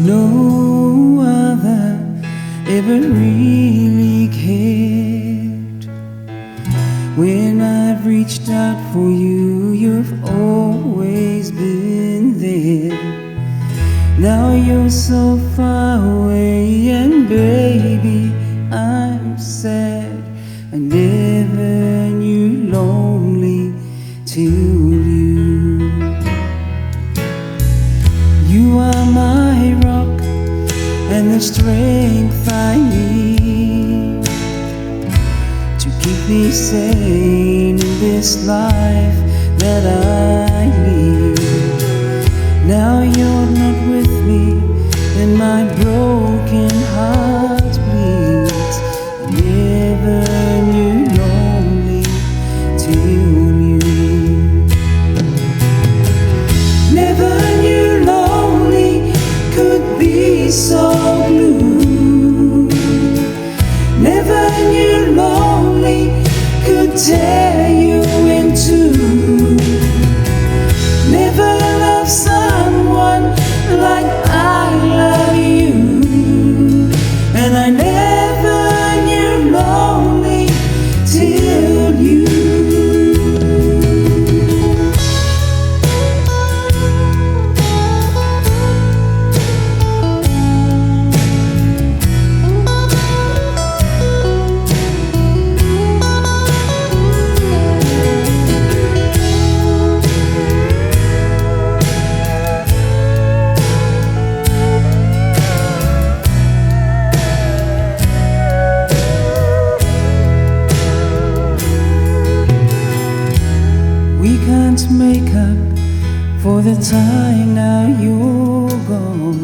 no other ever really cared. When I've reached out for you, you've always been there. Now you're so far away, and baby, I'm sad. I never knew lonely till you. You are my rock and the strength I need to keep me sane in this life that I lead. Now you're not with me and my broken heart bleeds. I never knew lonely till you. Never knew lonely could be so blue. Never knew lonely could tear you in two. Never loved someone like I love you, and I never knew lonely till you. We can't make up for the time now you're gone.